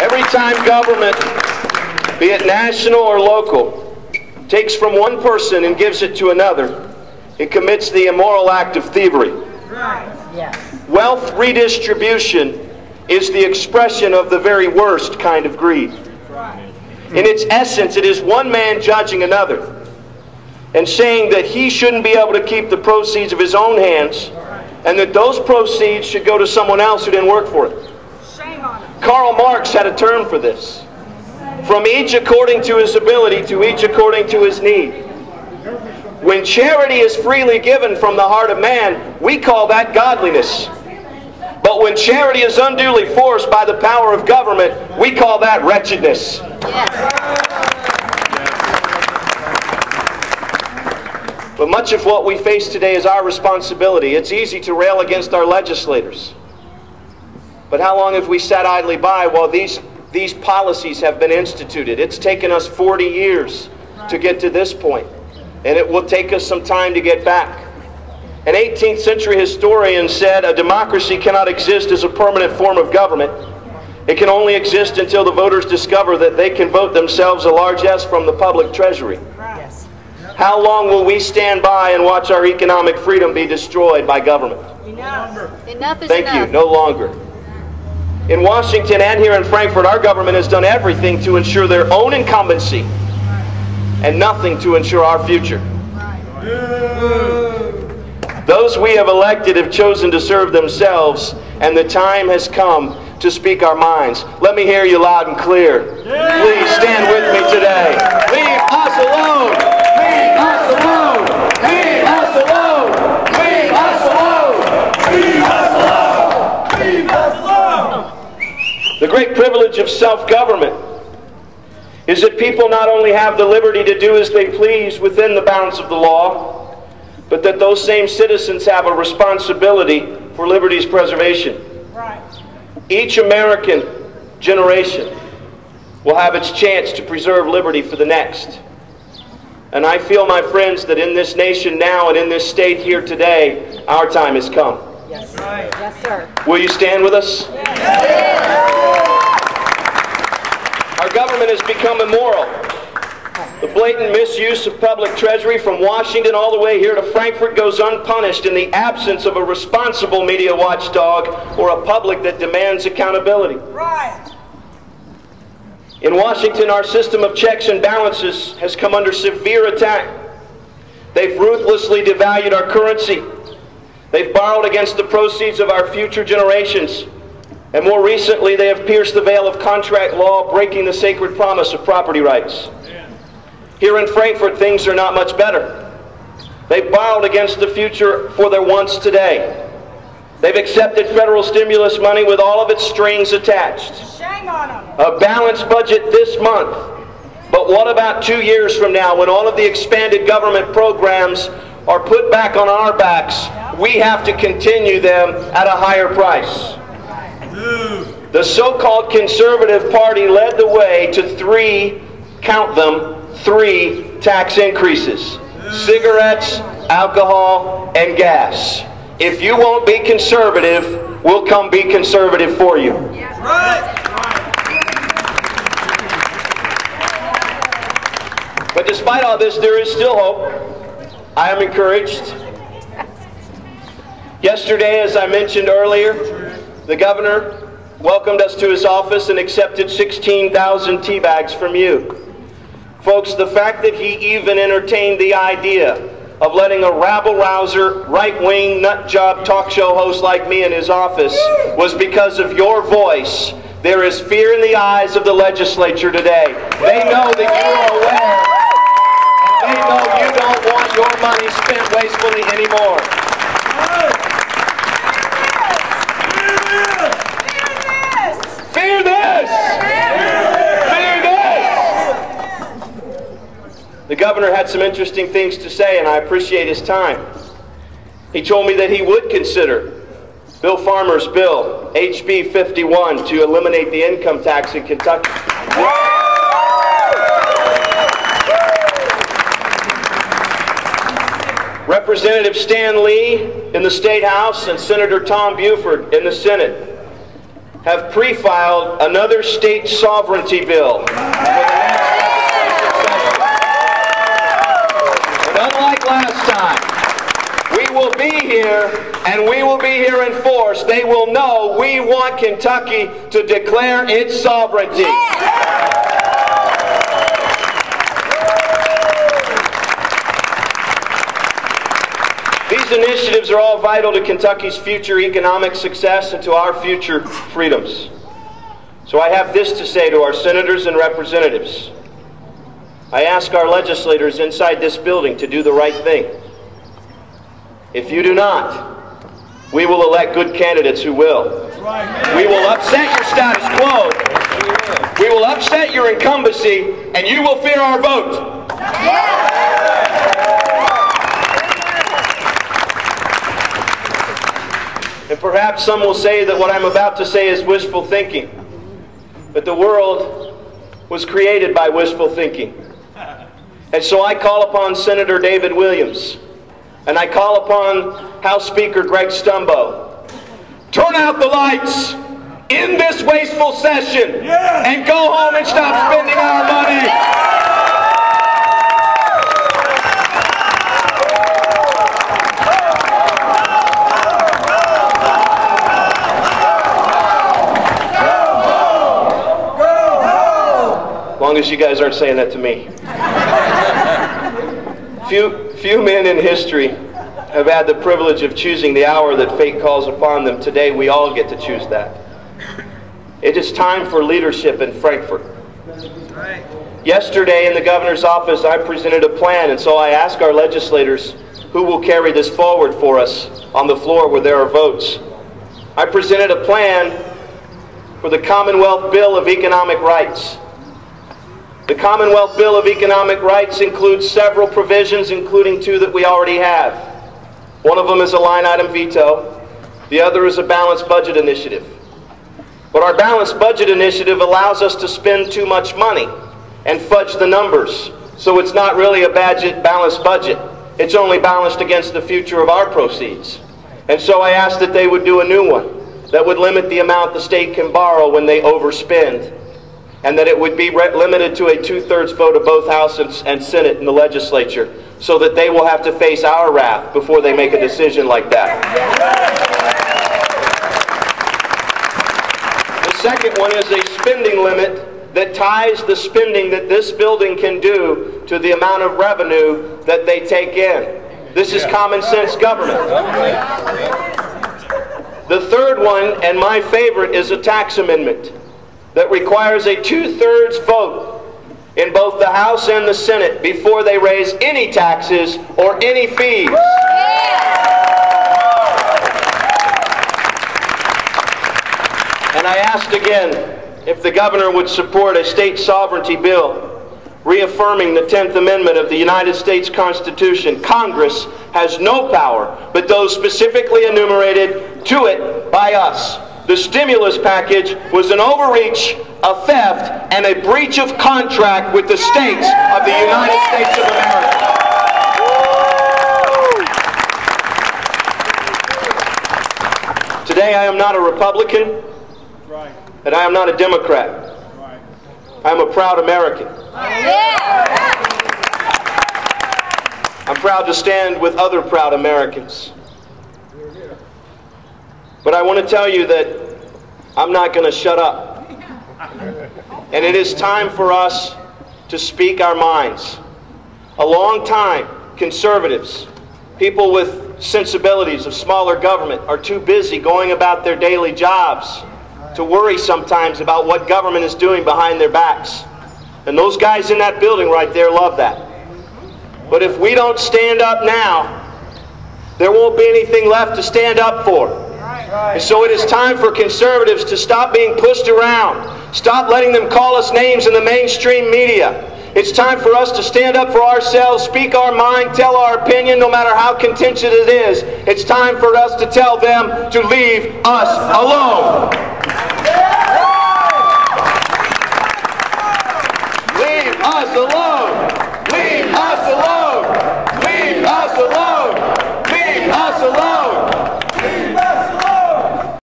Every time government, be it national or local, takes from one person and gives it to another, it commits the immoral act of thievery. Wealth redistribution is the expression of the very worst kind of greed. In its essence, it is one man judging another and saying that he shouldn't be able to keep the proceeds of his own hands and that those proceeds should go to someone else who didn't work for it. Karl Marx had a term for this. From each according to his ability to each according to his need. When charity is freely given from the heart of man, we call that godliness. But when charity is unduly forced by the power of government, we call that wretchedness. But much of what we face today is our responsibility. It's easy to rail against our legislators. But how long have we sat idly by while these policies have been instituted? It's taken us 40 years to get to this point, and it will take us some time to get back. An 18th century historian said, "A democracy cannot exist as a permanent form of government. It can only exist until the voters discover that they can vote themselves a largesse from the public treasury." How long will we stand by and watch our economic freedom be destroyed by government? Enough is enough. Thank you. No longer. In Washington and here in Frankfort, our government has done everything to ensure their own incumbency and nothing to ensure our future. Those we have elected have chosen to serve themselves, and the time has come to speak our minds. Let me hear you loud and clear. Please stand with me today. Leave us alone! Leave us alone! Leave us alone! Leave us alone! Leave us alone! Leave us alone! The great privilege of self-government is that people not only have the liberty to do as they please within the bounds of the law, but that those same citizens have a responsibility for liberty's preservation. Each American generation will have its chance to preserve liberty for the next. And I feel, my friends, that in this nation now and in this state here today, our time has come. Yes, yes, sir. Will you stand with us? Yes. Our government has become immoral. The blatant misuse of public treasury from Washington all the way here to Frankfort goes unpunished in the absence of a responsible media watchdog or a public that demands accountability. Right. In Washington, our system of checks and balances has come under severe attack. They've ruthlessly devalued our currency. They've borrowed against the proceeds of our future generations. And more recently, they have pierced the veil of contract law, breaking the sacred promise of property rights. Here in Frankfort, things are not much better. They've borrowed against the future for their wants today. They've accepted federal stimulus money with all of its strings attached. Shame on them. A balanced budget this month. But what about 2 years from now, when all of the expanded government programs are put back on our backs? We have to continue them at a higher price. The so-called Conservative Party led the way to three, count them, 3 tax increases: cigarettes, alcohol, and gas. If you won't be conservative, we'll come be conservative for you. But despite all this, there is still hope. I am encouraged. Yesterday, as I mentioned earlier, the governor welcomed us to his office and accepted 16,000 tea bags from you. Folks, the fact that he even entertained the idea of letting a rabble-rouser, right-wing, nut-job talk show host like me in his office was because of your voice. There is fear in the eyes of the legislature today. They know that you are aware, and they know you don't want your money spent wastefully anymore. Fear this! The governor had some interesting things to say, and I appreciate his time. He told me that he would consider Bill Farmer's bill, HB 51, to eliminate the income tax in Kentucky. Representative Stan Lee in the State House and Senator Tom Buford in the Senate have pre-filed another state sovereignty bill for the next legislative session. And unlike last time, we will be here, and we will be here in force. They will know we want Kentucky to declare its sovereignty. These initiatives are all vital to Kentucky's future economic success and to our future freedoms. So I have this to say to our senators and representatives. I ask our legislators inside this building to do the right thing. If you do not, we will elect good candidates who will. We will upset your status quo. We will upset your incumbency, and you will fear our vote. And perhaps some will say that what I'm about to say is wishful thinking. But the world was created by wishful thinking. And so I call upon Senator David Williams, and I call upon House Speaker Greg Stumbo. Turn out the lights in this wasteful session and go home and stop spending our money. As long as you guys aren't saying that to me. Few men in history have had the privilege of choosing the hour that fate calls upon them. Today we all get to choose that. It is time for leadership in Frankfort. Yesterday in the governor's office I presented a plan, and so I ask our legislators who will carry this forward for us on the floor where there are votes. I presented a plan for the Commonwealth Bill of Economic Rights. The Commonwealth Bill of Economic Rights includes several provisions, including two that we already have. One of them is a line item veto. The other is a balanced budget initiative. But our balanced budget initiative allows us to spend too much money and fudge the numbers. So it's not really a balanced budget. It's only balanced against the future of our proceeds. And so I asked that they would do a new one that would limit the amount the state can borrow when they overspend, and that it would be limited to a 2/3 vote of both House and Senate in the legislature, so that they will have to face our wrath before they make a decision like that. The second one is a spending limit that ties the spending that this building can do to the amount of revenue that they take in. This is common sense government. The third one, and my favorite, is a tax amendment that requires a 2/3 vote in both the House and the Senate before they raise any taxes or any fees. And I asked again if the governor would support a state sovereignty bill reaffirming the 10th Amendment of the United States Constitution. Congress has no power but those specifically enumerated to it by us. The stimulus package was an overreach, a theft, and a breach of contract with the states of the United States of America. Today I am not a Republican, and I am not a Democrat. I am a proud American. I'm proud to stand with other proud Americans. But I want to tell you that I'm not going to shut up. And it is time for us to speak our minds. A long time, conservatives, people with sensibilities of smaller government, are too busy going about their daily jobs to worry sometimes about what government is doing behind their backs. And those guys in that building right there love that. But if we don't stand up now, there won't be anything left to stand up for. And so it is time for conservatives to stop being pushed around. Stop letting them call us names in the mainstream media. It's time for us to stand up for ourselves, speak our mind, tell our opinion, no matter how contentious it is. It's time for us to tell them to leave us alone.